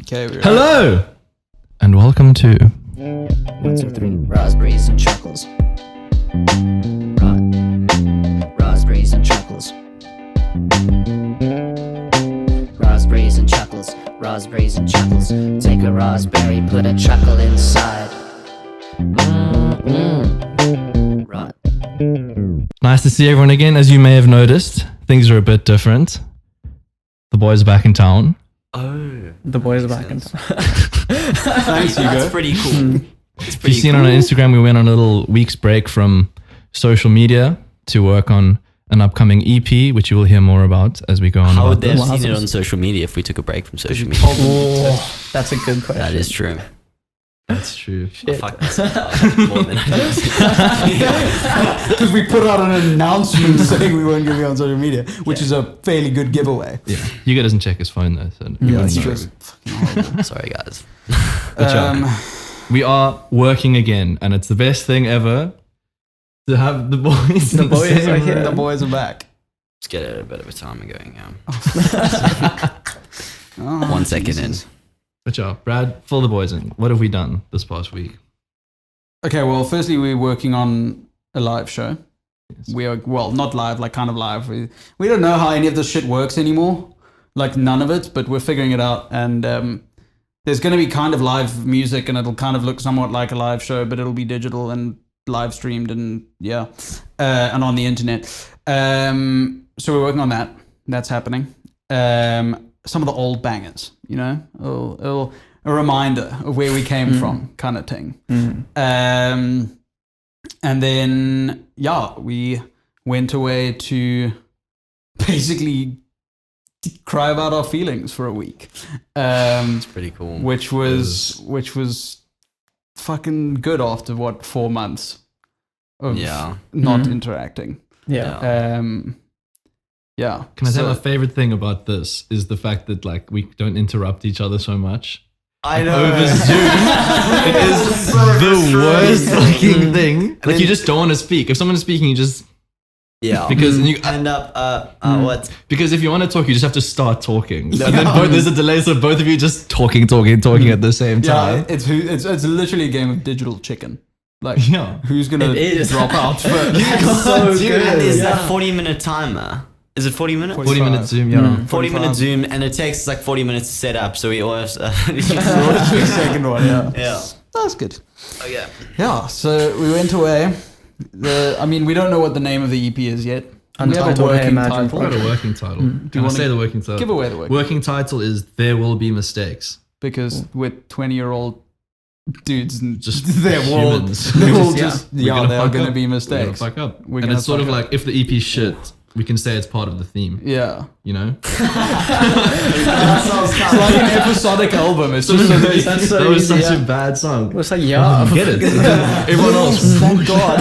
Okay. Hello, and welcome to 1, 2, 3. Raspberries and Chuckles. Raspberries and Chuckles. Raspberries and Chuckles. Raspberries and Chuckles. Take a raspberry, put a chuckle inside. Right. Nice to see everyone again. As you may have noticed, things are a bit different. The boys are back in town. The boys are back in town. Thanks, Hugo. That's pretty cool. If you've seen on our Instagram, we went on a little week's break from social media to work on an upcoming EP, which you will hear more about as we go on. How about would they this. have seen it on social media if we took a break from social media? Oh, that's a good question. That is true. That's true. I fucked myself up more than I Because we put out an announcement saying we weren't going to be on social media, which is a fairly good giveaway. Yeah, Hugo doesn't check his phone though, so you wouldn't it's know. just fucking horrible. Sorry, guys. But yeah, we are working again, and it's the best thing ever to have the boys. The in the boys same are here. room. The boys are back. Let's get a bit of a timer going now. Oh, 1 second Jesus. But yeah, Brad, fill the boys in. What have we done this past week? Okay, well, firstly, we're working on a live show. Yes. We are, well, not live, like kind of live. We don't know how any of this shit works anymore. Like none of it, but we're figuring it out. And there's going to be kind of live music, and it'll kind of look somewhat like a live show, but it'll be digital and live streamed and and on the internet. So we're working on that. That's happening. Some of the old bangers, you know, a reminder of where we came from, kind of thing. And then we went away to basically cry about our feelings for a week. It's pretty cool. Which was fucking good after 4 months of not interacting. Yeah. Yeah. Can I say my favorite thing about this is the fact that like we don't interrupt each other so much. I know. Over Zoom, it is the worst fucking thing. Like you just don't want to speak. If someone's speaking, you just because you end up what? Because if you want to talk, you just have to start talking, and then there's a delay, so both of you just talking at the same time. Yeah, it's literally a game of digital chicken. Like, who's gonna It drop out first? So good. And there's that 40-minute timer. Is it 40 minutes? 40 minute Zoom, yeah. 40-minute Zoom, and it takes like 40 minutes to set up. So we always The second one, yeah. That's good. Oh yeah. Yeah, so we went away. We don't know what the name of the EP is yet. We have a working title. What a working title. Can I say the working title? Give away the working title is There Will Be Mistakes. Because we're 20-year-old dudes and Just they're all humans. there are going to be We're mistakes. gonna fuck up. We're And gonna it's sort of fuck like if the EP shit, we can say it's part of the theme. Yeah. You know? It's like an episodic album. It's just that was such a bad song. It's like, Get it? Everyone else. Thank God.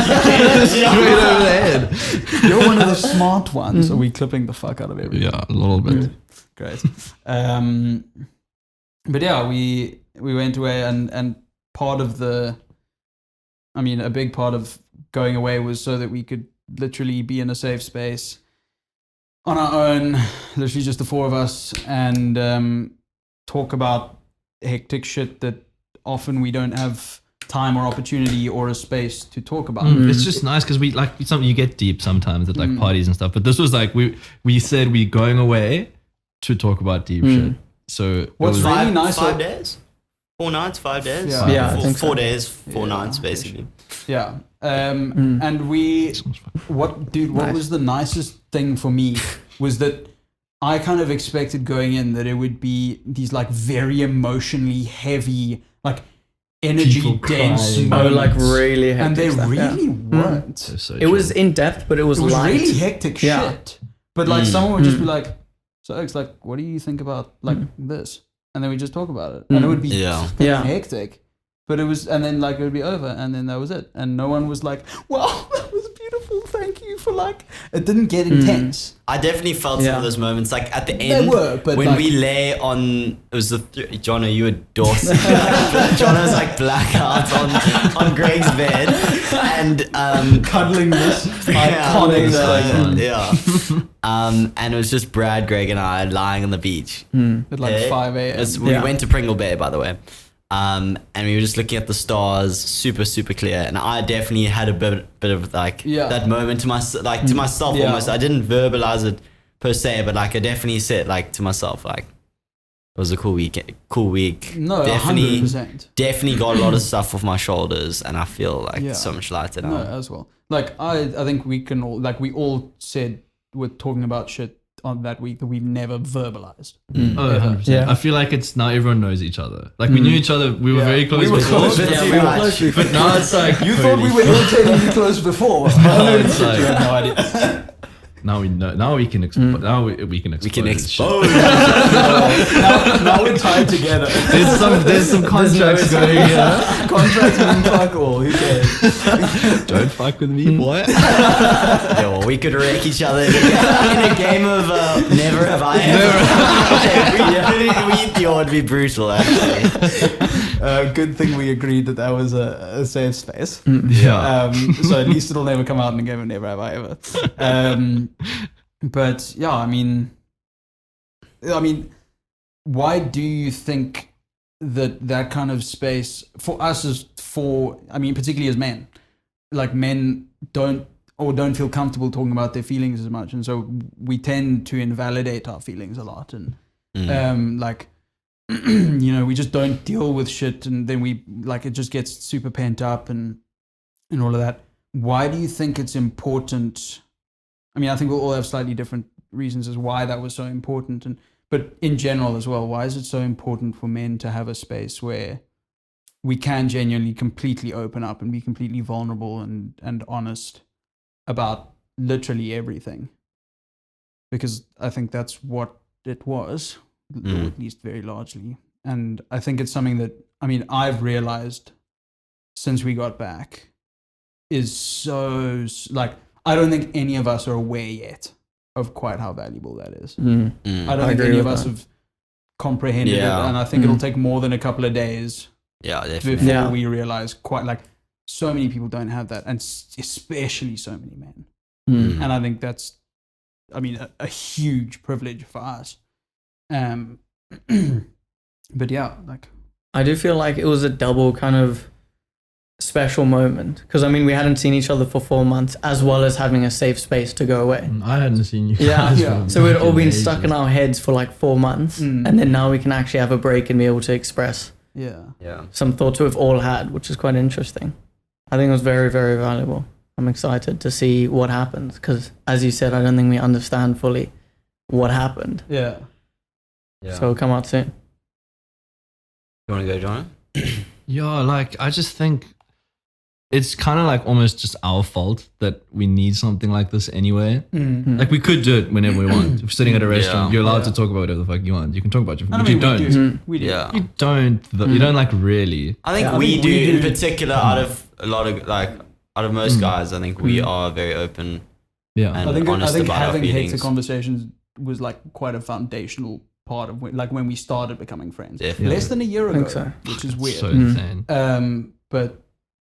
Straight over the head. You're one of the smart ones. Are we clipping the fuck out of everything? Yeah, a little bit. Great. But yeah, we went away and part of a big part of going away was so that we could literally be in a safe space on our own, literally just the four of us, and talk about hectic shit that often we don't have time or opportunity or a space to talk about. It's just nice because we like something you get deep sometimes at like parties and stuff. But this was like we said we're going away to talk about deep shit. So what's it was really nice? 5 days? 4 nights, 5 days? Yeah. Four, I think so. 4 days, 4 nights, basically. Yeah. And what was the nicest thing for me was that I kind of expected going in that it would be these like very emotionally heavy, like energy dense moments. like really hectic and they stuff, really weren't. so It was in depth, but it was light. really hectic shit. But like someone would just be like, so it's like, what do you think about like this? And then we just talk about it. And it would be hectic. But it was, and then like it would be over, and then that was it. And no one was like, well, that was beautiful, thank you for like. It didn't get intense. I definitely felt some of those moments. Like at the They end, were, but when like- we lay on, it was Jono, you were Dawson. Jono was like blackout on Greg's bed and Cuddling this yeah, iconic and it was just Brad, Greg, and I lying on the beach. at like 5 a.m. We went to Pringle Bay, by the way. And we were just looking at the stars, super, super clear. And I definitely had a bit of like that moment to myself almost. I didn't verbalize it per se, but like I definitely said like to myself, like it was a cool week. No, definitely, 100%. definitely got a lot of stuff off my shoulders, and I feel like so much lighter now. No, as well. Like I think we can all like we all said we're talking about shit on that week that we've never verbalized. Oh, 100%. Yeah. I feel like it's now everyone knows each other. Like we knew each other. We were very close We were before. close Yeah, before. we were close before. But now it's like You thought we were irritatingly close before. No, it's You like- had no idea. now we know. Now we can expose. Now we can expose. We can this shit. expose. now we're tied together. There's some contracts going here. Contracts mean fuck all. Who cares? Don't fuck with me, boy. Yeah, well, we could wreck each other in a game of Never Have I Ever. It would be brutal, actually. Good thing we agreed that was a safe space. Yeah. So at least it'll never come out in a game of Never Have I Ever. But yeah, I mean, why do you think that kind of space for us particularly as men, like men don't feel comfortable talking about their feelings as much, and so we tend to invalidate our feelings a lot, and we just don't deal with shit, and then we like it just gets super pent up and all of that. Why do you think it's important? I mean, I think we'll all have slightly different reasons as why that was so important, but in general as well, why is it so important for men to have a space where we can genuinely completely open up and be completely vulnerable and honest about literally everything? Because I think that's what it was, or at least very largely. And I think it's something that, I've realized since we got back is so, like, I don't think any of us are aware yet of quite how valuable that is. I don't think agree any of with us that. have comprehended it, Yeah. and I think it'll take more than a couple of days Yeah, definitely. before we realize quite like so many people don't have that, and especially so many men. And I think that's, a huge privilege for us. But yeah, like I do feel like it was a double kind of special moment because we hadn't seen each other for 4 months, as well as having a safe space to go away. I hadn't seen you. Yeah, guys yeah. for So we'd all been ages. stuck in our heads for like 4 months, and then now we can actually have a break and be able to express Yeah. some thoughts we've all had, which is quite interesting. I think it was very, very valuable. I'm excited to see what happens because, as you said, I don't think we understand fully what happened. yeah. Yeah. So it'll come out soon. You want to go, John? Yeah, like I just think it's kind of like almost just our fault that we need something like this anyway. Like we could do it whenever we want. If we're sitting at a restaurant, Yeah. you're allowed Yeah. to talk about whatever the fuck you want. You can talk about your And but you don't. we do. We do. Yeah. You don't. You don't like really. I think Yeah, I we think do we in do. particular out of most guys, I think we are very open Yeah. and I think honest having about our hectic feelings. conversations was like quite a foundational part of when we started becoming friends. Definitely. Less than a year I ago, think so. which is weird. So insane. But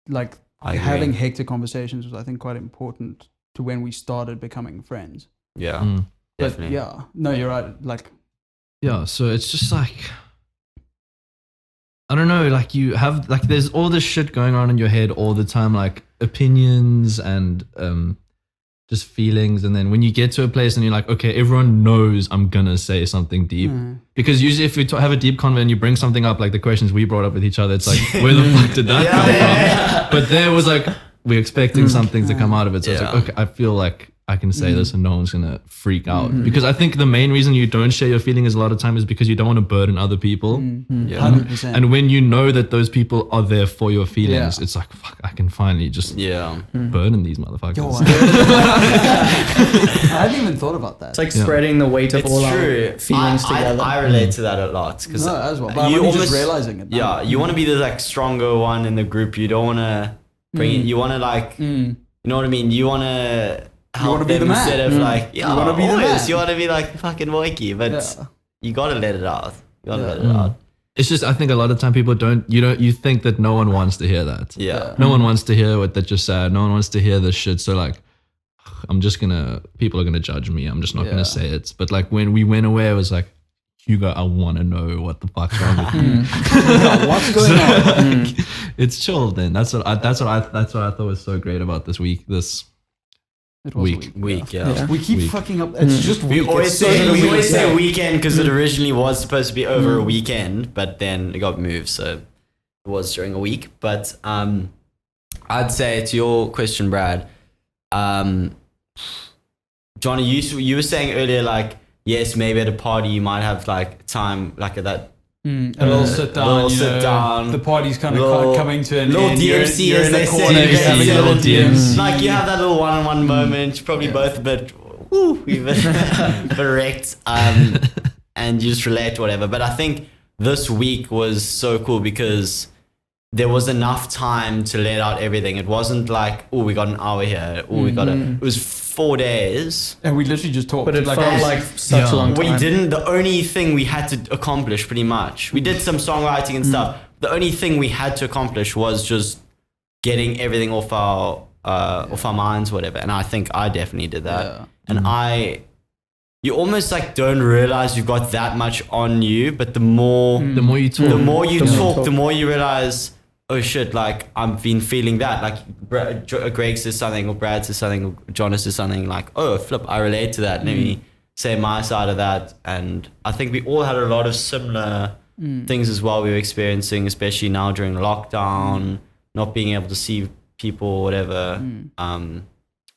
like I agree. having hectic conversations was, I think, quite important to when we started becoming friends. Yeah, Mm. But definitely. yeah, no, you're right. Like, Yeah, so it's just like I don't know, like you have like there's all this shit going on in your head all the time, like opinions and just feelings, and then when you get to a place and you're like, okay, everyone knows I'm gonna say something deep, because usually if we have a deep convo and you bring something up, like the questions we brought up with each other, it's like where the fuck did that come from? But there was like we're expecting something to come out of it, so it's like, okay, I feel like I can say this and no one's gonna freak out, because I think the main reason you don't share your feelings a lot of time is because you don't want to burden other people. 100%. And when you know that those people are there for your feelings, Yeah. it's like, fuck, I can finally just Yeah. burden these motherfuckers. Yo, I hadn't even thought about that. It's like spreading the weight of It's all true. our feelings together. I relate to that a lot because No, as well. But I'm only just realizing it now. Yeah, you want to be the like stronger one in the group. You don't want to bring it. You want to like you know what I mean? You want to help wanna be them the man. instead of like, yeah, You wanna be the man. you want to be like fucking Woiki, but Yeah. you got to let it out. You got to Yeah. let it out. It's just, I think a lot of time people you think that no one wants to hear that. Yeah. No one wants to hear what that just said. No one wants to hear this shit. So like, people are gonna judge me. I'm just not Yeah. gonna say it. But like when we went away, I was like, Hugo, I want to know what the fuck's wrong with you. Yeah, what's going on? It's chill. Then that's what I thought was so great about this week. This It was Week. a week. Yeah. Yeah. We keep Week. fucking up. It's just We week. always It's so say confusing. weekend because it originally was supposed to be over a weekend, but then it got moved, so it was during a week. But I'd say to your question, Brad, Johnny, you were saying earlier, like, yes, maybe at a party you might have like time like at that. A little sit down. little you sit know, down. The party's kind Little- of coming to an little end. DMC, you're as in the they corner. say. You're having a little DMC. Like you have that little one-on-one moment, probably both a bit, we've been wrecked, and you just relate to whatever. But I think this week was so cool because there was enough time to let out everything. It wasn't like, oh, we got an hour here. Oh, we got it was 4 days. And we literally just talked. But it like, felt like such a long time. We didn't. The only thing we had to accomplish, pretty much, we did some songwriting and stuff. The only thing we had to accomplish was just getting everything off our minds, whatever. And I think I definitely did that. Yeah. And you almost like don't realize you've got that much on you, but the more the more you talk, the more you The more talk, talk. the more you realize, oh shit, like I've been feeling that. Like Greg says something, or Brad says something, or Jonas says something, like, oh flip, I relate to that. Let me say my side of that. And I think we all had a lot of similar things as well we were experiencing, especially now during lockdown, not being able to see people, whatever.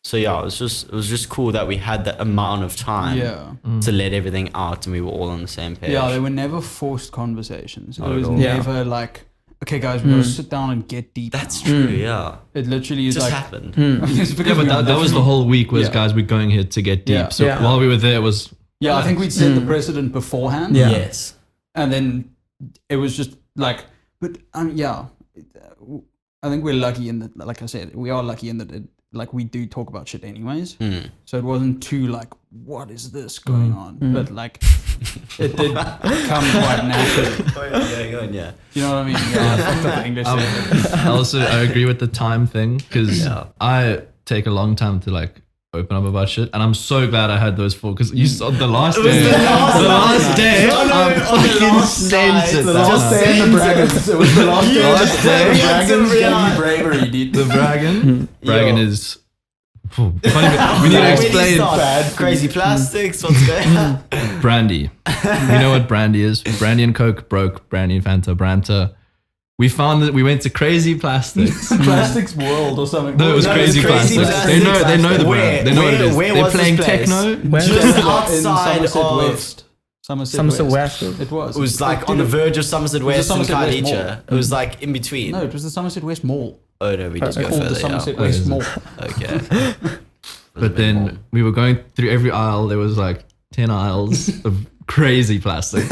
So yeah, it was just cool that we had that amount of time to let everything out, and we were all on the same page. Yeah, they were never forced conversations. It Not at was all. never like, okay, guys, we gotta sit down and get deep. That's now. true. Yeah, It literally it is just like. happened. It's because Yeah, but we that was the literally- whole week was Yeah. guys, we're going here to get deep. Yeah. So Yeah. while we were there, it was Yeah, I think we'd set the precedent beforehand. Yeah. Yes. And then it was just like, but yeah, I think we're lucky in that, like I said, we are lucky in that like we do talk about shit anyways. So it wasn't too like, what is this going on? But like, it did come quite naturally. Yeah. You know what I mean? Yeah, I fucked up the English. there. I agree with the time thing because Yeah. I take a long time to like open up about shit, and I'm so glad I had those 4 because you saw the last day. the last day. No, no, I'm on the fucking last night. sent it. The that last night. day. And the Dragons. It was the last day. Last day. The Yeah, Dragons yeah. gave me bravery, dude. The Bragan. Bragan Yo. is. We need to explain Bad crazy plastics. What's going on? brandy. You know what brandy is? Brandy and Coke broke. Brandy and Fanta, Branta. We found that we went to Crazy Plastics. Plastics World or something. No, it was No, Crazy it's Crazy Plastics. They know the Where- brand. They know what it is. where They're was this playing place? techno. Just in outside Somerset of. West. Somerset West. It was. It was like on the verge of Somerset the West and Somerset West Kailicha. It was like in between. No, it was the Somerset West Mall. Oh no, we did go Called further. the Somerset Yeah. Wait, West is it? Mall. Okay. But then we were going through every aisle. There was like 10 aisles of Crazy Plastics.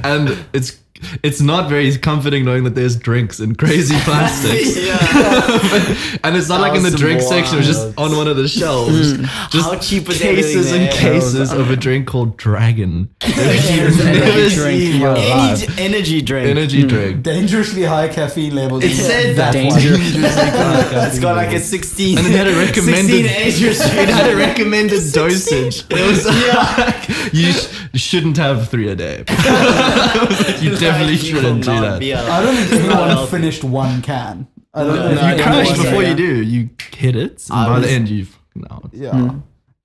And it's not very comforting knowing that there's drinks in Crazy Plastics. Yeah. And it's not like in the That was drink section, it was just wild. on one of the shelves. Just How cheap was cases everything and there? cases of a drink called Dragon. You've Energy never drink seen in your my life. life. Energy drink. Energy drink. Dangerously high caffeine levels. It said that. It's got like a 16. And it had a 16 recommended age it restriction. had a recommended dosage. It was like, you shouldn't have 3 a day. You definitely shouldn't do that. I don't think anyone finished one can. I don't know. if No, You I crash wasn't, before yeah. you do. You hit it, and I by was- the end you no. Yeah.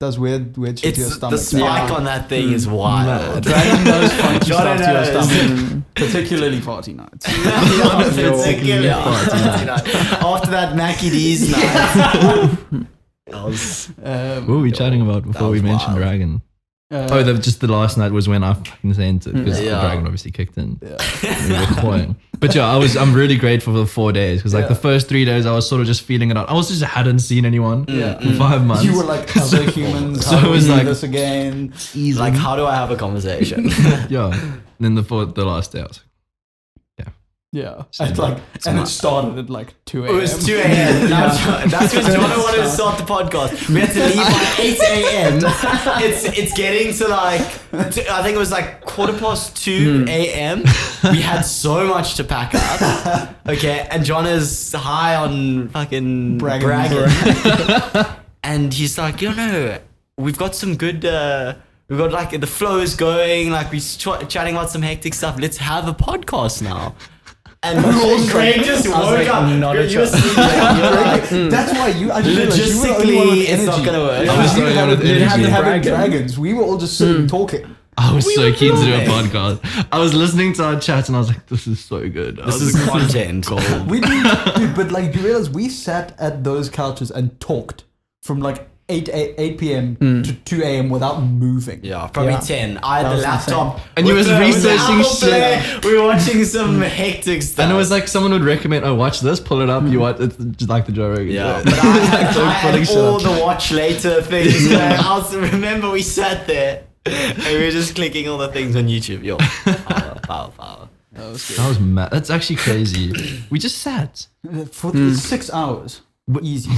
Does weird shit to your It's stomach. the spike on that thing is wild. Dragging those funky Jordan stuff to your knows. stomach. Particularly party nights. Particularly after that Mackie D's night. That was What were we chatting about before we was mentioned wild. Dragon? Just the last night was when I fucking sent it because the Yeah. Dragon obviously kicked in. We were toying. But yeah, I'm really grateful for the 4 days because like the first 3 days I was sort of just feeling it out. I also just hadn't seen anyone in 5 months. You were like other humans. So How it do we was do like- this again. like, how do I have a conversation? yeah. And then the last day I was like, yeah, Yeah. And it started at like 2 a.m. It was 2 a.m. That's when John wanted to start the podcast. We had to leave by 8 a.m. It's getting to like, I think it was like 2:15 a.m. We had so much to pack up. Okay, and John is high on fucking bragging. And he's like, no, we've got some good, we've got like the flow is going, like we're chatting about some hectic stuff. Let's have a podcast now. And Craig just woke up. You were sleeping. That's why you. I Logistically, it's not gonna work. I was so young with You had to have energy. dragons. We were all just sitting talking. I was so keen to do a rolling. podcast. I was listening to our chat and I was like, this is so good. This is content. We did, dude, but like, you realize we sat at those couches and talked from like 8 p.m. to 2 a.m. without moving. Yeah, probably 10. I had the was laptop. And you was researching Apple shit. Play. We were watching some hectic stuff. And it was like someone would recommend, oh, watch this, pull it up, you watch, it's just like the Joe Rogan. Yeah, show. but I So had putting shit all up. the watch later things. Going. I also remember we sat there and we were just clicking all the things on YouTube. Yo, power. That was good. That was mad. That's actually crazy. We just sat. For 6 hours. Easy.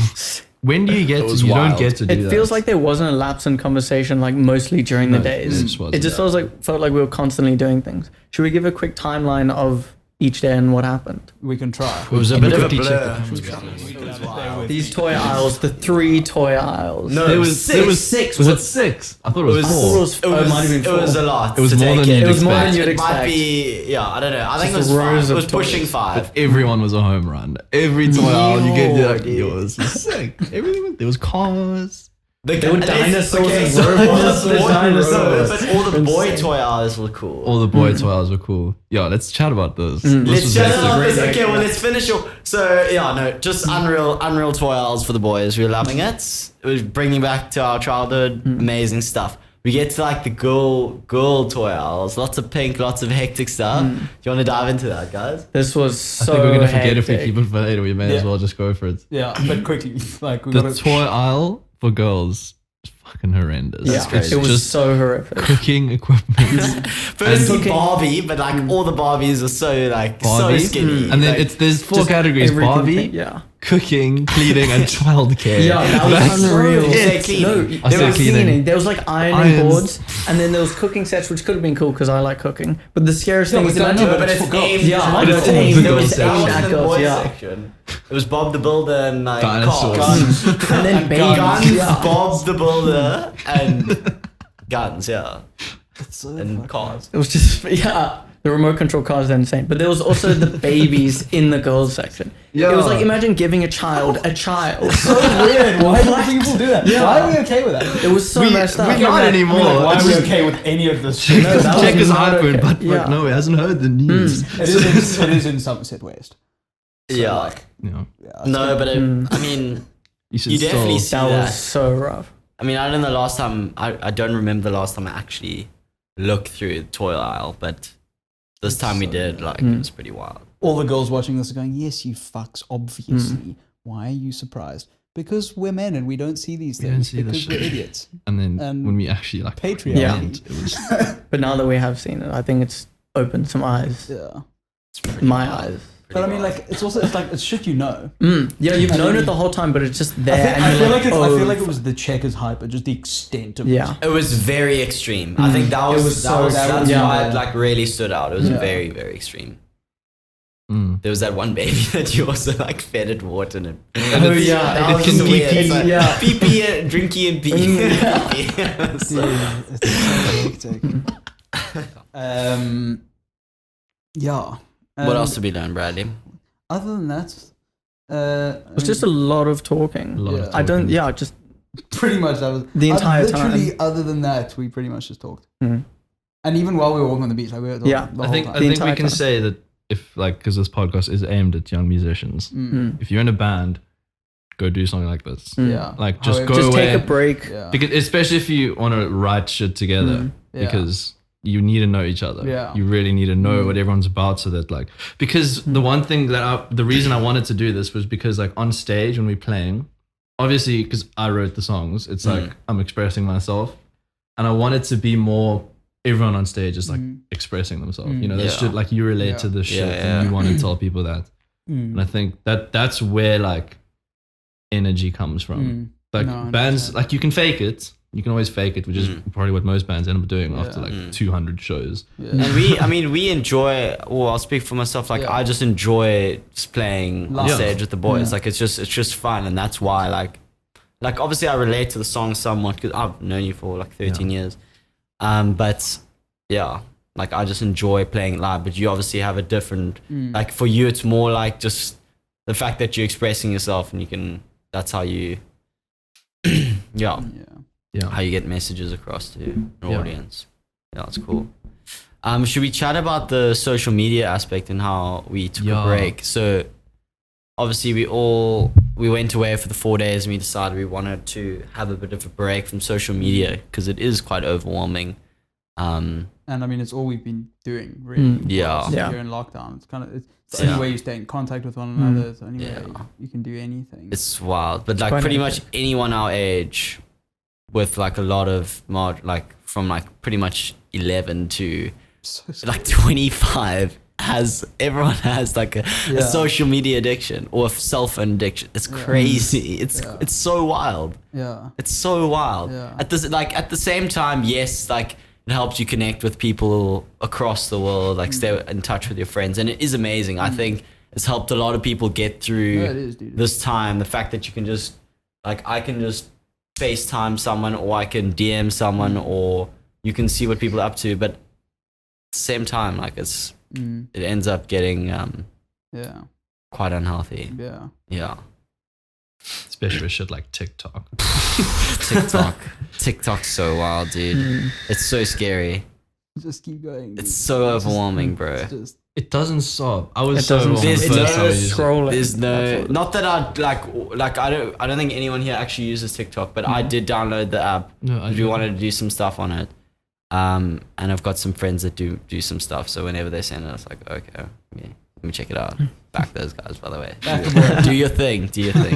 When do you get to, was you wild. don't get to do that. It feels like there wasn't a lapse in conversation like mostly during the days. wasn't. It just felt like we were constantly doing things. Should we give a quick timeline of each day and what happened? We can try. It was a bit of a quickly blur. check to be honest. It was wild. These toy aisles, the 3 toy aisles. No, There was six. six. Was it 6? I thought it was It was- 4. It might have been It 4. was a lot. It was to more take than in. you'd It was more than expect. you'd It might expect. be, yeah, I don't know. I think it Just was rows 5. It of was pushing toys. 5. Everyone was a home run. Every toy aisle you get Yo, like, dude. yours was sick. Everything was, there was cars. There were dinosaurs and so robots. there's Dinosaurs. but all the boy toy aisles were cool. All the boy toy aisles were cool. Yo, let's chat about this. This Let's was chat hectic. about this. great Okay, well, idea. let's finish. Just unreal toy aisles for the boys. We were loving it. It was bringing back to our childhood. Amazing stuff. We get to like the girl toy aisles. Lots of pink, lots of hectic stuff. Do you want to dive into that, guys? This was I so think we're gonna forget if we hectic. keep it for later. We may as Yeah. well just go for it. Yeah, but quickly. Like, we The got toy aisle for girls is fucking horrendous. Yeah, crazy. it was just so horrific. cooking equipment. Firstly, cooking- Barbie, but like all the Barbies are so like Barbie. so skinny. And then Like, there's 4 Just categories: everything- Barbie, Yeah. cooking, cleaning, and childcare. Yeah, that was That's unreal. You say it. cleaning. No, I there said was cleaning. cleaning. There was like ironing Irons. boards, and then there was cooking sets, which could have been cool because I like cooking. But the scariest thing but was then I know, imagine, but it's for girls. aimed- Yeah, But I it's know, all aimed- the it girls was section. aimed That at wasn't the girls. boys Yeah, section. It was Bob the Builder and like Dinosaurs. cars. and then babies. Guns, Yeah. Bob the Builder, and guns, yeah, and cars. It was just the remote control cars are insane. But there was also the babies in the girls section. It was like imagine giving a child a child. so weird. Why do people do that? Yeah. Why are we okay with that? It was so messed up. we're not anymore. Why are we It's just- okay with any of this shit? No, that Check was is not hyper, okay. but Yeah. no, he hasn't heard the news. It is in Somerset West. So, Yeah. like, You know, yeah, No, but I mean, you should you definitely see That that. was so rough. I mean, I don't know the last time. I don't remember the last time I actually looked through the toy aisle, but this time we did. Like it was pretty wild. all the girls watching this are going, yes, you fucks, obviously. Why are you surprised? Because we're men and we don't see these We don't things. see this Because we're shit. idiots. and then And when we actually like Patreon. Yeah. went, it was But now that we have seen it, I think it's opened some eyes. Yeah. It's pretty My wild. eyes. But I mean, like, it's like, it's shit you know. Yeah, you've I known mean- it the whole time, but it's just there. I and feel you're like oh, I feel like it was the checkers hype, but just the extent of Yeah. it. It was very extreme. I think that was, was that so was extreme. that's Yeah. why it like really stood out. It was Yeah. very, very extreme. Mm. There was that one baby that you also like fed it water and Oh, yeah, that it was can just weird. pee-pee. It's like Yeah. pee-pee and drinky and pee. Pee-pee. So- Yeah. what else have we done, Bradley? Other than that, It was just a lot of talking. A lot of Yeah. I don't. talking. Yeah, just pretty much that was The entire literally, time. other than that, we pretty much just talked. Mhm. And even while we were walking on the beach, like we were the, Yeah. the I whole think time. I think we entire can time. say that if like because this podcast is aimed at young musicians, if you're in a band, go do something like this. yeah, Like just However- go just away. take a break. Yeah. Because especially if you want to write shit together, Yeah. because you need to know each other. Yeah. You really need to know what everyone's about, so that like because the one thing that the reason I wanted to do this was because like on stage when we're playing, obviously because I wrote the songs, it's like I'm expressing myself, and I wanted to be more everyone on stage is like expressing themselves. You know, that Yeah. shit, like you relate Yeah. to the shit Yeah. and you want to tell people that. And I think that's where like energy comes from. Like No, I bands, understand. like you can fake it. You can always fake it, which is probably what most bands end up doing after Yeah. like 200 shows. And we enjoy. Well, I'll speak for myself. Like Yeah. I just enjoy just playing on Live. stage with the boys. Like it's just fun, and that's why like obviously I relate to the song somewhat because I've known you for like 13 years. But yeah, like I just enjoy playing live. But you obviously have a different. Like for you, it's more like just the fact that you're expressing yourself, and you can. That's how you. Yeah. Yeah. How you get messages across to an audience. Yeah, that's cool. Should we chat about the social media aspect and how we took a break? So obviously we went away for the 4 days and we decided we wanted to have a bit of a break from social media because it is quite overwhelming. And I mean, it's all we've been doing, really. Yeah. Since Yeah. You're in lockdown. It's the only way you stay in contact with one another. It's the only way you can do anything. It's wild. But like quite pretty hectic. much anyone our age with like a lot of like from like pretty much 11 to like 25 everyone has like a social media addiction or a cell phone addiction. It's crazy. It's so wild. Yeah. It's so wild. Yeah. At the same time, yes, like it helps you connect with people across the world, like stay in touch with your friends, and it is amazing. I think it's helped a lot of people get through Yeah, it is, dude. this time. The fact that you can just like I can just FaceTime someone or I can DM someone or you can see what people are up to, but at the same time, like it ends up getting Yeah. quite unhealthy. Yeah. Yeah. Especially with shit like TikTok. TikTok's so wild, dude. It's so scary. Just keep going. It's so overwhelming, bro. It's just It doesn't stop. I was It so doesn't overwhelmed stop. the There's first time I no used it. scrolling. There's no, Absolutely. not that I like I don't think anyone here actually uses TikTok, but I did download the app. No, I We didn't. wanted to do some stuff on it. And I've got some friends that do some stuff. So whenever they send it, I was like, okay, yeah, let me check it out. Back those guys, by the way. Do your thing. Do your thing.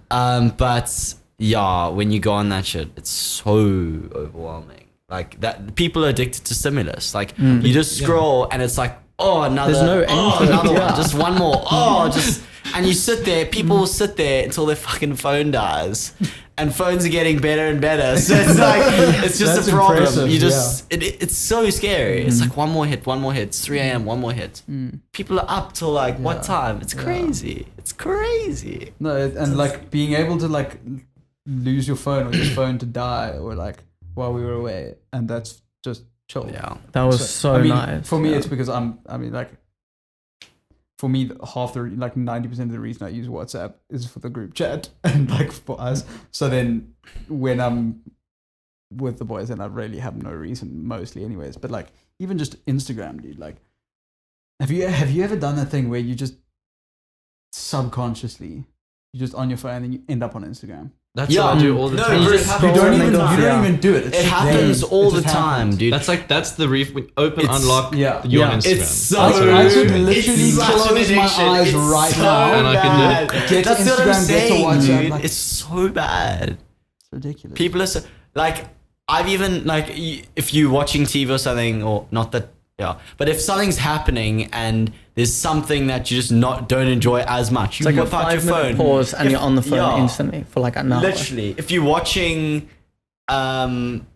But yeah, when you go on that shit, it's so overwhelming. Like that, people are addicted to stimulus. Like you just scroll and it's like, oh, another, There's no oh, end to it, another yeah. one, just one more. Oh, just, and you sit there. People will sit there until their fucking phone dies, and phones are getting better and better. So it's like, it's just That's a problem. impressive, You just, it's so scary. It's like one more hit. It's 3 a.m. One more hit. People are up till like what time? It's crazy. It's crazy. no, and like being able to like lose your phone or your phone to die or like while we were away, and that's just chill. Yeah. That was so I mean, nice. For me, yeah. it's because for me, half the like 90% of the reason I use WhatsApp is for the group chat and like for us. So then when I'm with the boys, and I really have no reason mostly, anyways. But like even just Instagram, dude. Like, have you ever done that thing where you just subconsciously you're just on your phone and then you end up on Instagram? That's what I do all the No, time. bro, it You happens. don't and even then go- you don't yeah. even do it. It's It just happens there. all It the just time, happens. dude. That's the when open, It's- unlock, yeah. you're on Yeah. Instagram. It's so. I could literally it's such close an my addiction. eyes It's right so now. And I can do bad. it. Get to That's what I'm Instagram, get to saying, WhatsApp, dude. like- It's so bad. It's ridiculous. People are so like. I've even like if you're watching TV or something, or not that. Yeah, but if something's happening and there's something that you just don't enjoy as much, you It's like a whip out your 5-minute phone. pause and If- you're on the phone yeah. instantly for like an hour. Literally, if you're watching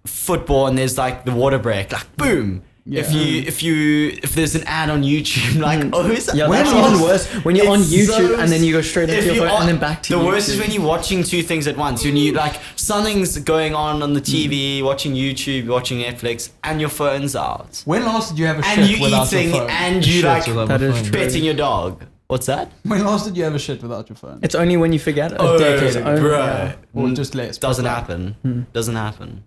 football and there's like the water break, like boom. Yeah. If there's an ad on YouTube, like Yeah, When that's last- even worse. When you're on It's YouTube so- and then you go straight into if your you phone are- and then back to the YouTube. worst is when you're watching two things at once. When you like something's going on the TV, watching YouTube, watching Netflix, and your phone's out, When last did you have a and shit you without eating, your phone? and you Shit like without That my is phone. true. petting your dog. What's that? When last did you have a shit without your phone? It's only when you forget it. Oh, A decade. Only, bro. yeah. Or just less. but Doesn't like, happen. Doesn't happen.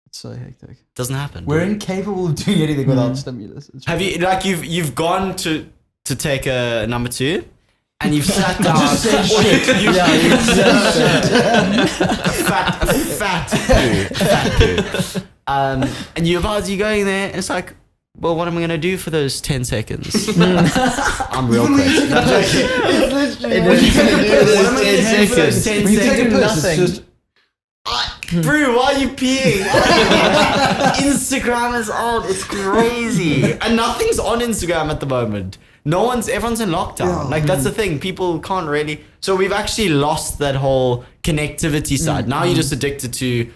It's so hectic. Doesn't happen. We're incapable of doing anything without stimulus. It's Have you like you've gone to take a number 2, and you've sat down. Just said or shit. you- Yeah, you fat poo. And you're going there, and it's like, well, what am I gonna do for those 10 seconds? I'm real quick. That's okay. It's literally It when is. you take a piss, It is what am I 10 gonna do for those seconds. 10 When you take a seconds? piss, it's Nothing. just- Bro, why are you peeing? Instagram is out. It's crazy. And nothing's on Instagram at the moment. Everyone's in lockdown. Like, that's the thing. People can't really. So we've actually lost that whole connectivity side. Now you're just addicted to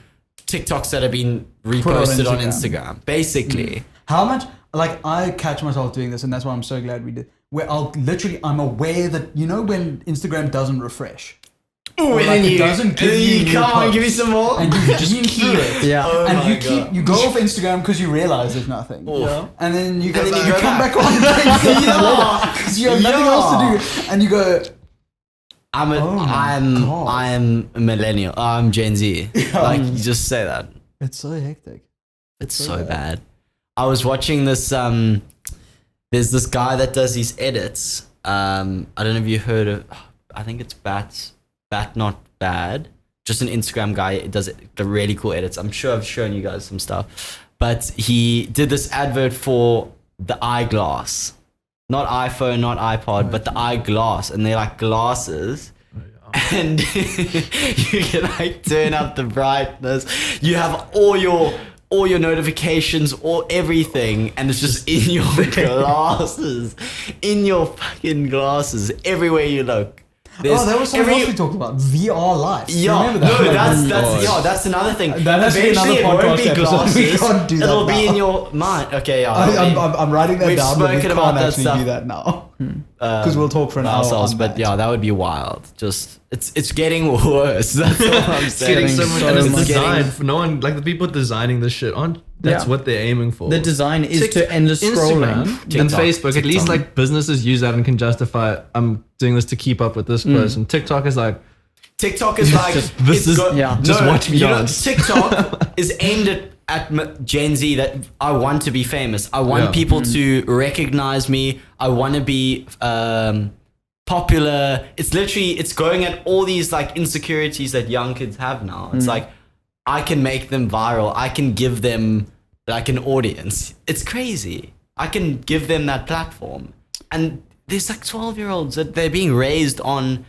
TikToks that have been reposted on Instagram. Basically. How much, like, I catch myself doing this, and that's why I'm so glad we did. Where I'm aware that, you know, when Instagram doesn't refresh. Ooh, Or and like then it doesn't give you come on, posts. give me some more. And you just keep it. Yeah. Oh And my you God. you go off Instagram because you realize there's nothing. Yeah. And then you go, And then you you go come back. back on because you have nothing else to do. And you go, I'm a millennial. I'm Gen Z. Like, you just say that. it's so hectic. It's so bad. I was watching this. There's this guy that does these edits. I don't know if you heard of. I think it's Bat Not Bad. Just an Instagram guy. It does the really cool edits. I'm sure I've shown you guys some stuff. But he did this advert for the eyeglass, not iPhone, not iPod, but the eyeglass, and they're like glasses. And you can like turn up the brightness. You have all your notifications, everything, and it's just in your glasses, in your fucking glasses, everywhere you look. That was something else we talked about. VR life. Yeah, Remember that? no, that's another thing. That has to be Eventually, another it won't podcast be episode. glasses. We can't do that It'll be now. in your mind. Okay, yeah. I'm writing that We've down, but we spoken can't about that actually stuff. do that now. Because we'll talk for an hour ourselves, on but that. yeah, that would be wild. Just it's getting worse. That's all I'm It's getting saying. so much. so And it's much. designed for no one. Like the people designing this shit aren't. That's Yeah. what they're aiming for. The design is Tik- to endless scrolling. Instagram and TikTok. Facebook. At least like businesses use that and can justify. I'm doing this to keep up with this person. TikTok is like. TikTok is like this it's is- got- yeah. just watch me you know, dance. TikTok is aimed at Gen Z that I want to be famous. I want Yeah. people to recognize me. I want to be popular. It's going at all these like insecurities that young kids have now. It's like I can make them viral. I can give them like an audience. It's crazy. I can give them that platform. And there's like 12-year-olds that they're being raised on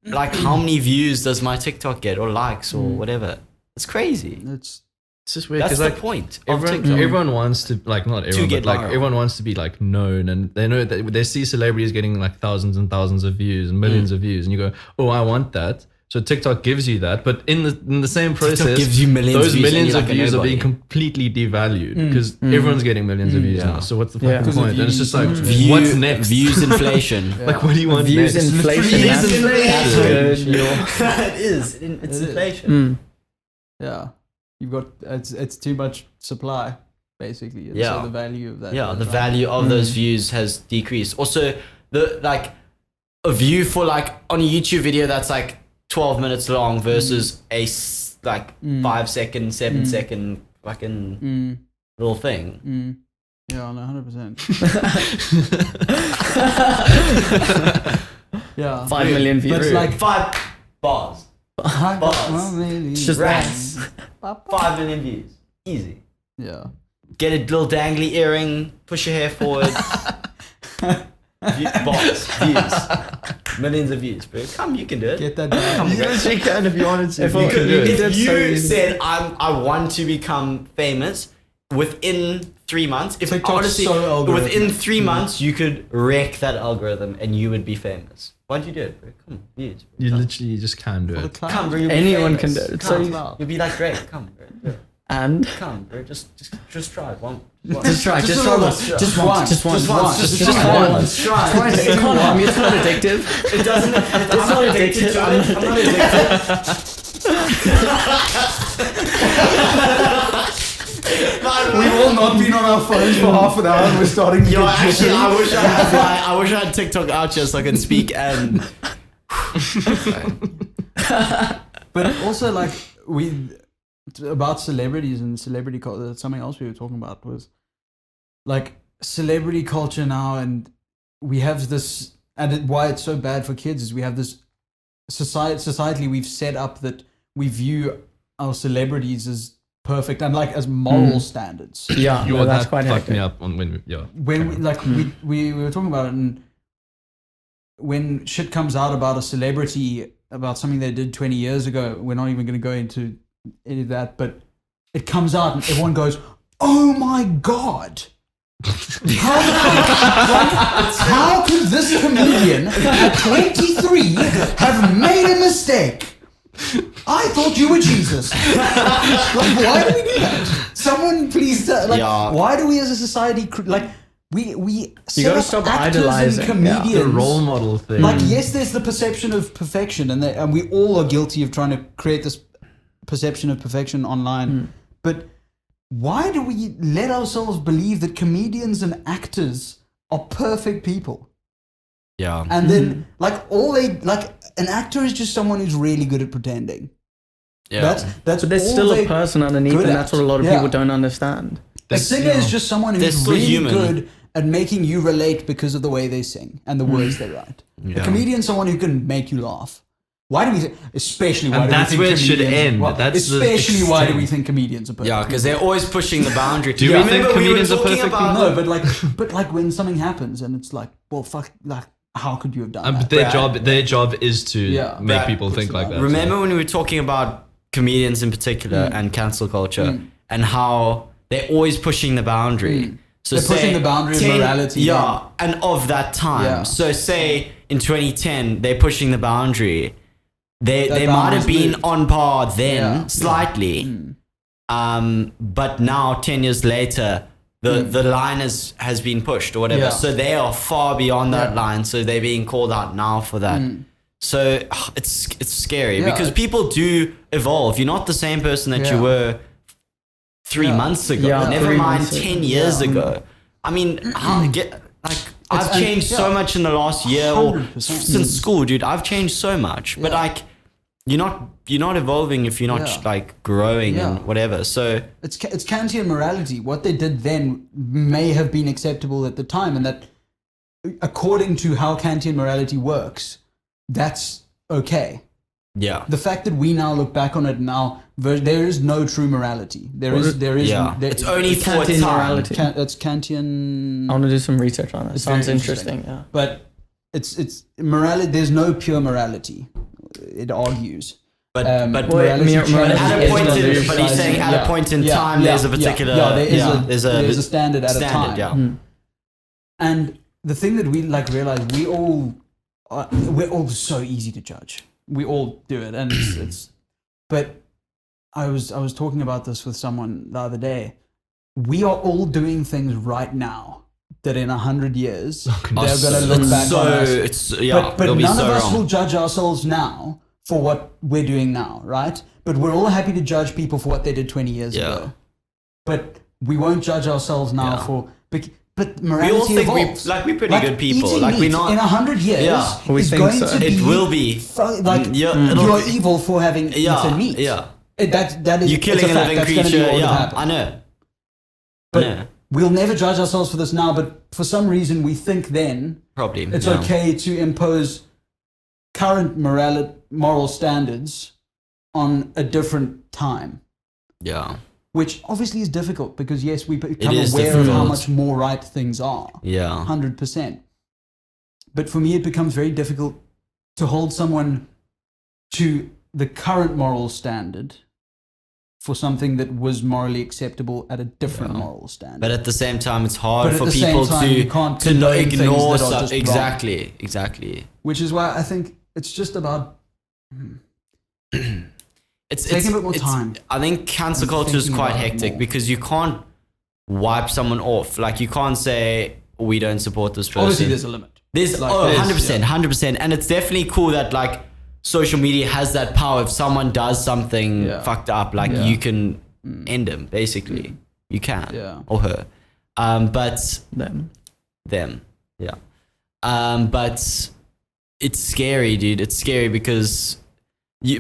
like how many views does my TikTok get or likes or whatever. It's crazy. It's It's just weird That's because the like point of everyone, TikTok. everyone wants to like not everyone, get but like viral. everyone wants to be like known, and they know that they see celebrities getting like thousands and thousands of views and millions of views, and you go, oh, I want that. So TikTok gives you that, but in the same process, gives you millions those of views and millions you're of like a views are being nobody. completely devalued because everyone's getting millions of views Yeah. now. So what's the Yeah. fucking 'Cause of point? And it's just like, views. what's next? Views inflation. Like, what do you want Views next? inflation. Views That's inflation. good. It is. It's inflation. yeah. You've got it's too much supply, basically. And Yeah. So the value of that. Yeah, goes the up. value of those views has decreased. Also, a view for like on a YouTube video that's like 12 minutes long versus a 5 second, 7 second fucking little thing. Yeah, no, 100%. Yeah. 5 million views. But it's like 5 bars. it's just Rats. 5 million views. Easy. yeah. Get a little dangly earring, push your hair forward. Bars, views. Millions of views, bro. Come, you can do it. Get that down. You literally can if you wanted to. If You I- can do it. That's If so you easy. said I want to become famous within 3 months, if TikTok's honestly so algorithmic. within 3 months you could wreck that algorithm and you would be famous. Why'd you do it, bro? Come on, views. Bro. You Come. literally just can do For the it. cloud. Come, bro. You'll be Anyone famous. can do it. It's Come, so you'll be like great. Come, bro. Do it. And Come, bro. Just try it. One. just try, just a try little once, bit. just Just once, once. just once, Just once. just Just try once. once. Try. Try it. It can't harm you. It's not addictive. It doesn't. It's not addictive. I'm not addicted. We've all not been on our phones for half an hour and we're starting to Yo, get actually, jittery. I wish I had TikTok out here so I can speak and. But also, like, about celebrities and celebrity culture, something else we were talking about was like celebrity culture now, and we have this, why it's so bad for kids is we have this societally we've set up that we view our celebrities as perfect and like as moral standards. Yeah, You no, know, that's that quite fucked hectic. me up on when yeah. When we, like we were talking about it, and when shit comes out about a celebrity, about something they did 20 years ago, we're not even going to go into any of that, but it comes out and everyone goes, "Oh my god! How could this comedian at 23 have made a mistake? I thought you were Jesus." Like, why do we do that? Someone please, why do we as a society we set gotta up stop actors idolizing, and comedians, The role model thing. Like, yes, there's the perception of perfection, and we all are guilty of trying to create this perception of perfection online. But why do we let ourselves believe that comedians and actors are perfect people? Yeah. And then, an actor is just someone who's really good at pretending. Yeah. That's But there's all still a they person underneath, good and at. that's what a lot of Yeah. people don't understand. A singer is just someone They're who's still really human. good at making you relate because of the way they sing and the words they write. Yeah. A comedian is someone who can make you laugh. Why do we think, especially why And do we that's think where it should comedians- end. well, That's the especially why do extent. we think comedians are perfect? Yeah, because they're always pushing the boundary. Do we Remember think we were comedians are talking perfect about No, but like when something happens and it's like, well, fuck, like, how could you have done that? But their job is to Yeah. make Brad people think like that. Remember when we were talking about comedians in particular and cancel culture and how they're always pushing the boundary. So They're pushing say the boundary of morality, Yeah, and of that time. Yeah. So say in 2010 they're pushing the boundary. They might have boundary's been moved. on par then Yeah. slightly. But now 10 years later the line has been pushed or whatever. Yeah. So they are far beyond that Yeah. line. So they're being called out now for that. So it's scary Yeah, because people do evolve. You're not the same person that Yeah. you were 3 Yeah. months ago. Yeah, Never 3 mind months ago. 10 years Yeah. ago. I mean, I've and- changed so yeah. much in the last year or 100%. since school, dude. I've changed so much. But Yeah. like, you're not evolving if you're not Yeah. like growing Yeah. and whatever. So It's Kantian morality. What they did then may have been acceptable at the time, and that, according to how Kantian morality works, that's okay. yeah, The fact that we now look back on it now, there is no true morality. There is. yeah. It's only for a Kantian time. morality. That's Kantian. I want to do some research on that. It's Sounds very interesting. Yeah. But it's morality. There's no pure morality. It argues. But morality mere- morality at a is point not in, very but he's saying at a point in time, there's a particular, there's a standard at a time. Yeah. And the thing that we realize, we're all so easy to judge. We all do it, and it's. But I was talking about this with someone the other day. We are all doing things right now that in 100 years they're going to look back on us. But it'll be none so of us wrong. will judge ourselves now for what we're doing now, right? But we're all happy to judge people for what they did 20 years ago. But we won't judge ourselves now for. But morality We all think evolves. we're pretty good people. eating Like we're meat not. in 100 years. Yeah. We is think going so. to be. It will be. You're evil for having eaten meat. Yeah. That is. You're killing it's a fact. living That's gonna be creature. what would Yeah, happen. I know. But we'll never judge ourselves for this now. But for some reason, we think then Probably. it's yeah. okay to impose current moral standards on a different time. Yeah. Which obviously is difficult because yes, we become is aware of how difficult. much more right things are. Yeah. 100%. But for me, it becomes very difficult to hold someone to the current moral standard for something that was morally acceptable at a different moral standard. But at the same time, it's hard But at for the same people time, you can't condone things ignore that are stuff. just wrong. Exactly. Which is why I think it's just about It's taking a bit more it's- time. I think cancel and culture is thinking quite about it hectic more. because you can't wipe someone off. Like you can't say we don't support this person. Obviously, there's a limit. There's Like, 100%, 100%, and it's definitely cool that like social media has that power. If someone does something Yeah. fucked up, like Yeah. you can end them. Basically, you can, Yeah. or her. But Them. them, yeah. But it's scary, dude. It's scary because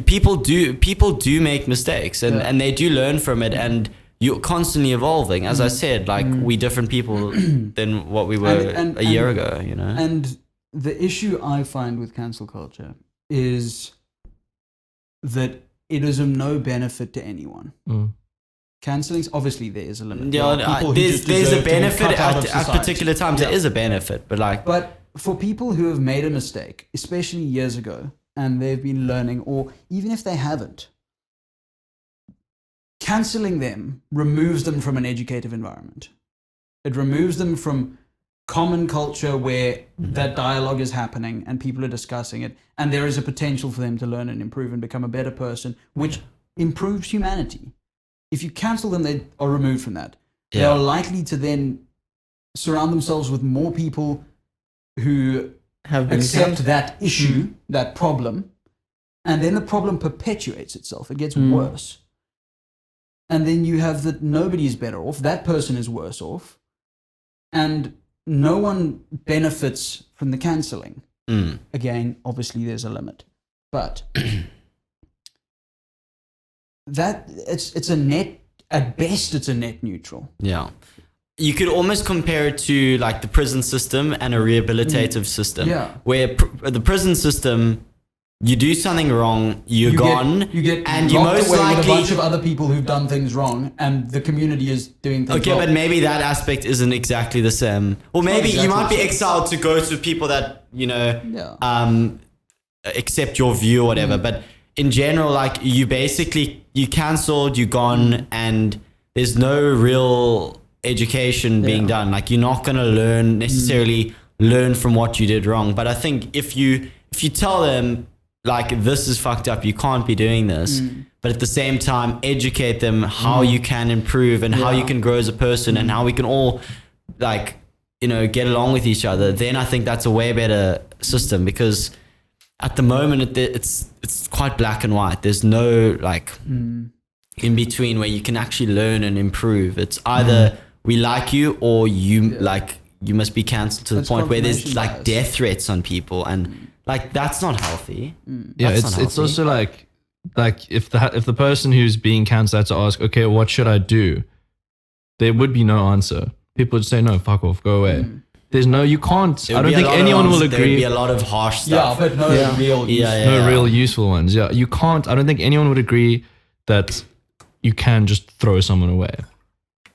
people do make mistakes, and they do learn from it, and you're constantly evolving. As I said, like we different people than what we were a year ago, you know. And the issue I find with cancel culture is that it is of no benefit to anyone. Canceling, obviously, there is a limit. There are people who just there's a deserve to be benefit cut out of at society. particular times. There is a benefit, but like, But for people who have made a mistake, especially years ago, and they've been learning, or even if they haven't, canceling them removes them from an educative environment. It removes them from common culture where that dialogue is happening and people are discussing it, and there is a potential for them to learn and improve and become a better person, which improves humanity. If you cancel them, they are removed from that. They are likely to then surround themselves with more people who Have been accept that issue, that problem, and then the problem perpetuates itself. It gets worse. And then you have that nobody's better off, that person is worse off, and no one benefits from the cancelling. Again, obviously there's a limit. But that it's a net, at best it's a net neutral. Yeah. You could almost compare it to like the prison system and a rehabilitative system. Yeah. Where the prison system, you do something wrong, you're gone, You get and you locked most away with a likely bunch of other people who've done things wrong, and the community is doing things okay, wrong. but maybe that aspect isn't exactly the same. Or maybe you might be exiled to go to people that, you know, accept your view or whatever. But in general, like you cancelled, you're gone, and there's no real education being done. Like you're not going to necessarily learn from what you did wrong. But I think if you tell them like, this is fucked up, you can't be doing this, but at the same time educate them how you can improve and how you can grow as a person and how we can all like, you know, get along with each other, then I think that's a way better system. Because at the moment it's quite black and white. There's no like in between where you can actually learn and improve. It's either we like you or you like you must be cancelled to the point where there's like death threats on people, and like that's not healthy. Yeah, it's also like if the person who's being cancelled had to ask, okay, what should I do? There would be no answer. People would say, no, fuck off, go away. There's no, you can't. I don't think anyone will agree. There would be a lot of harsh stuff. Yeah, but no real, real useful ones. Yeah, you can't. I don't think anyone would agree that you can just throw someone away.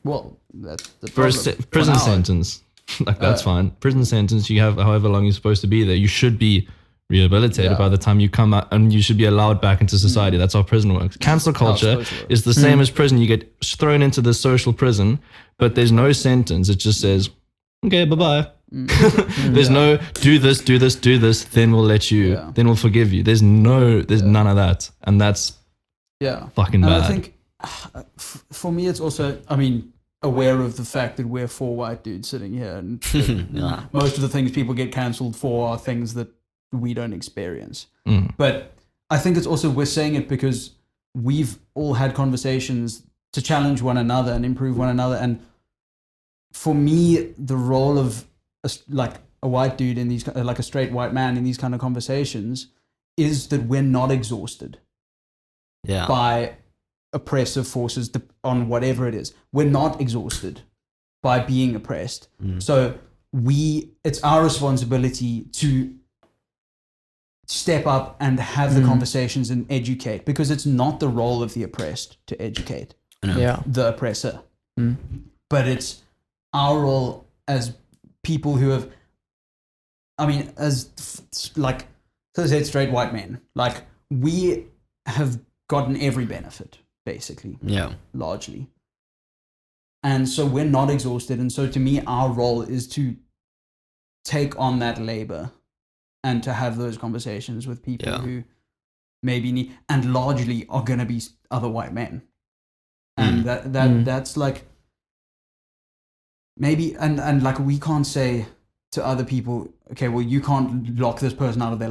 Well, that's the For problem. a prison sentence, like that's fine. Prison sentence, you have however long you're supposed to be there. You should be rehabilitated by the time you come out, and you should be allowed back into society. That's how prison works. Cancel culture is the same as prison. You get thrown into the social prison, but there's no sentence. It just says, okay, bye-bye. There's no do this, then we'll let you, then we'll forgive you. There's none of that. And that's fucking bad. I think for me, it's also, I mean, aware of the fact that we're four white dudes sitting here, and most of the things people get cancelled for are things that we don't experience. But I think it's also, we're saying it because we've all had conversations to challenge one another and improve one another. And for me, the role of a white dude in these, like a straight white man in these kind of conversations, is that we're not exhausted by oppressive forces on whatever it is. We're not exhausted by being oppressed. So it's our responsibility to step up and have the conversations and educate, because it's not the role of the oppressed to educate the oppressor. But it's our role as people who have, I mean, as like, so I said, straight white men, like we have gotten every benefit, basically. Largely. And so we're not exhausted. And so to me, our role is to take on that labor and to have those conversations with people who maybe need, and largely are going to be other white men. And that's like, maybe, and like we can't say to other people, okay, well, you can't lock this person out of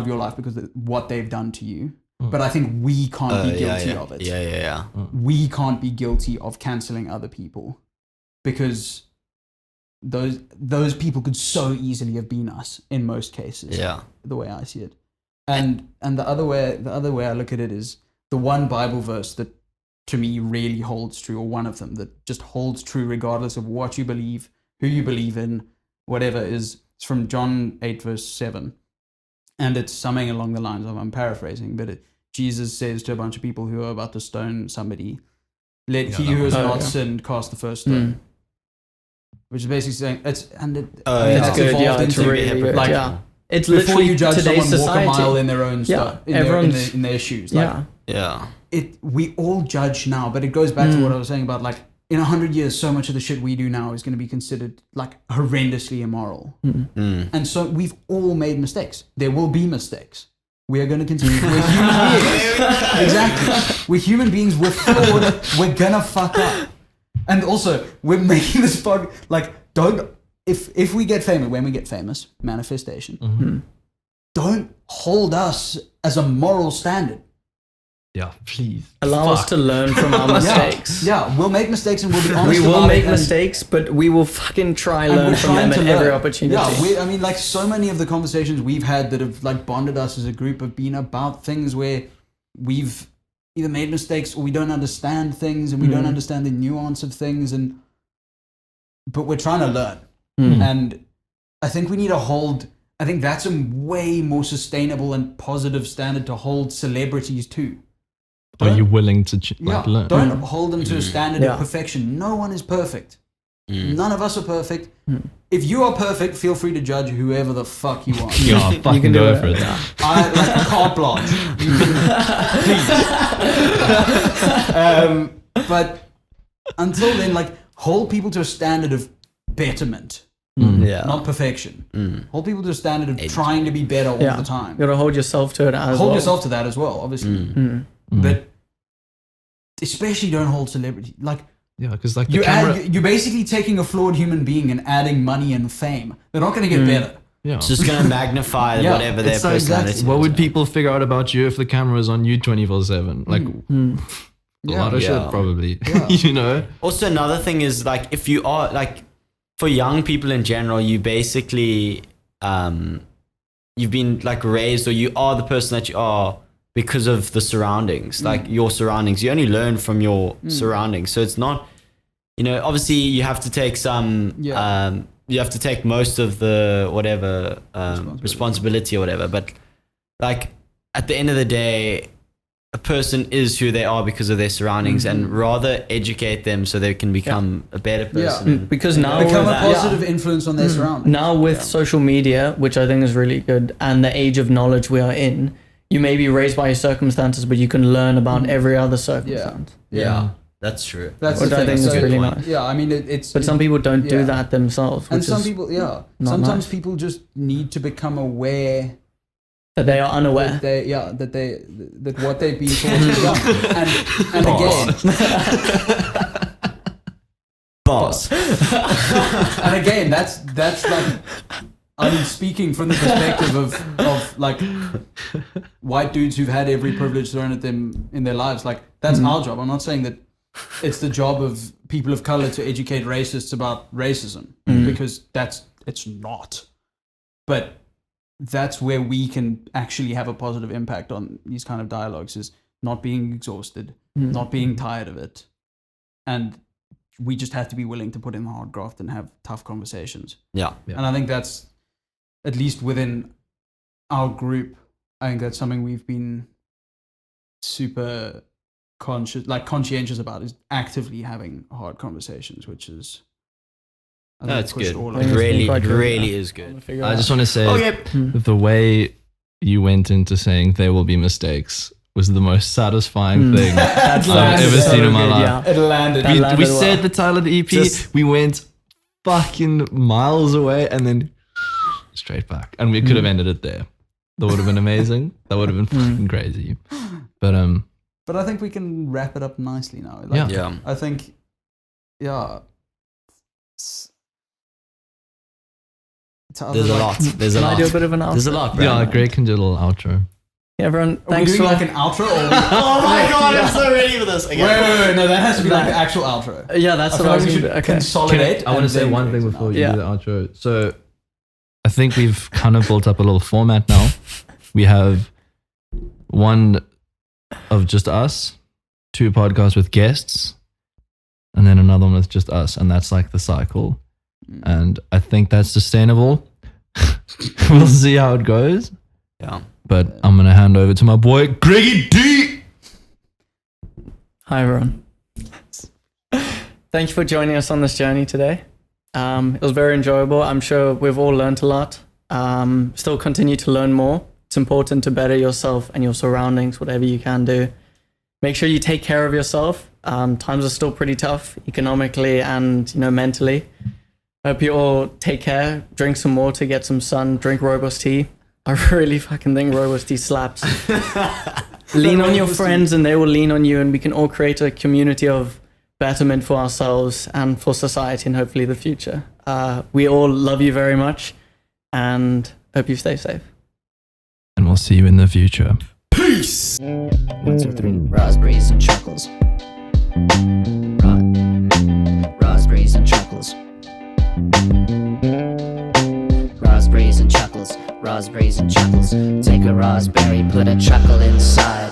your life because of what they've done to you. But I think we can't be guilty of it. We can't be guilty of canceling other people, because those people could so easily have been us in most cases. The way I see it. And the other way I look at it is the one Bible verse that to me really holds true, or one of them that just holds true regardless of what you believe, who you believe in, whatever, is it's from John 8 verse 7. And it's something along the lines of, I'm paraphrasing, but Jesus says to a bunch of people who are about to stone somebody, let he who has not sinned cast the first stone. Which is basically saying, it's good, it's really good, like, it's before literally you judge today's someone, society. Walk a mile in their own stuff, in their shoes. Like, Yeah. we all judge now, but it goes back to what I was saying about like in 100 years, so much of the shit we do now is going to be considered like horrendously immoral. And so we've all made mistakes. There will be mistakes. We are going to continue. We're human beings. Exactly. We're human beings. We're flawed. We're going to fuck up. And also, we're making this podcast, like, if we get famous, when we get famous, manifestation, don't hold us as a moral standard. Yeah, please. Allow us to learn from our mistakes. Yeah, we'll make mistakes and we'll be honest. We will about make it mistakes, but we will fucking try and learn we're from trying them to at every learn. opportunity. Yeah, I mean, like so many of the conversations we've had that have like bonded us as a group have been about things where we've either made mistakes or we don't understand things and we don't understand the nuance of things, but we're trying to learn. And I think we need to hold. I think that's a way more sustainable and positive standard to hold celebrities to. Are you willing to learn? Don't hold them to a standard of perfection. No one is perfect. None of us are perfect. If you are perfect, feel free to judge whoever the fuck you want. Yeah, fucking can do go it. for it. I like carte blanche. Please. But until then, like hold people to a standard of betterment, not perfection. Hold people to a standard of trying to be better all the time. You gotta hold yourself to it as well. Hold yourself to that as well, obviously. But especially don't hold celebrity like. Yeah, because like the camera, you're basically taking a flawed human being and adding money and fame. They're not going to get better. yeah, It's just going to magnify whatever their It's like, personality is. what would people figure out about you if the camera is on you 24/7? Like a lot of shit, probably. You know. Also, another thing is like if you are like for young people in general, you basically you've been like raised or you are the person that you are because of the surroundings, like your surroundings. You only learn from your surroundings. So it's not, you know, obviously you have to take some, you have to take most of the whatever responsibility or whatever. But like at the end of the day, a person is who they are because of their surroundings and rather educate them so they can become a better person. Because now Become a with positive influence on their surroundings. Now with social media, which I think is really good, and the age of knowledge we are in, you may be raised by your circumstances, but you can learn about every other circumstance. Yeah, that's true. That's Which the I thing. think is So, really nice. Yeah, I mean, it's. But some people don't do that themselves. And which some is people, not sometimes nice. people just need to become aware that they are unaware. that what they've been taught is wrong. And again, Boss. and again, that's like. I mean, speaking from the perspective of like white dudes who've had every privilege thrown at them in their lives, like that's our job. I'm not saying that it's the job of people of color to educate racists about racism because it's not. But that's where we can actually have a positive impact on these kind of dialogues is not being exhausted, not being tired of it. And we just have to be willing to put in the hard graft and have tough conversations. Yeah. And I think that's, at least within our group, I think that's something we've been super conscientious about is actively having hard conversations, which is That's good. It It really is good. I just want to say the way you went into saying there will be mistakes was the most satisfying thing I've ever seen in my life. It landed. We said the title of the EP, we went fucking miles away and then straight back. And we could have ended it there. That would have been amazing. That would have been fucking crazy. But I think we can wrap it up nicely now. I think, There's a lot. There's a Can lot. I do a bit of an outro? There's a lot, bro. yeah, Greg can do a little outro. Yeah, everyone, Are we thanks doing for like an outro? Or Oh my god, I'm so ready for this. Okay. wait, no, that has to be like the actual outro. Yeah, that's I what feel I like was we should going to do. Okay. consolidate. I want to and say then one create thing an before outro. you do the outro. So I think we've kind of built up a little format now. We have one of just us, 2 podcasts with guests, and then another one with just us. And that's like the cycle. And I think that's sustainable. We'll see how it goes. Yeah. But I'm going to hand over to my boy, Greggy D. Hi, everyone. Thank you for joining us on this journey today. It was very enjoyable. I'm sure we've all learned a lot. Still continue to learn more. It's important to better yourself and your surroundings, whatever you can do. make sure you take care of yourself. Times are still pretty tough economically and, you know, mentally. I hope you all take care, drink some water, get some sun, drink robust tea. I really fucking think robust tea slaps. Lean on your friends and they will lean on you, and we can all create a community of betterment for ourselves and for society and hopefully the future. We all love you very much and hope you stay safe. And we'll see you in the future. Peace. 1, 2, 3. Raspberries and Chuckles. Raspberries and Chuckles. Raspberries and Chuckles. Raspberries and Chuckles. Take a raspberry, put a chuckle inside.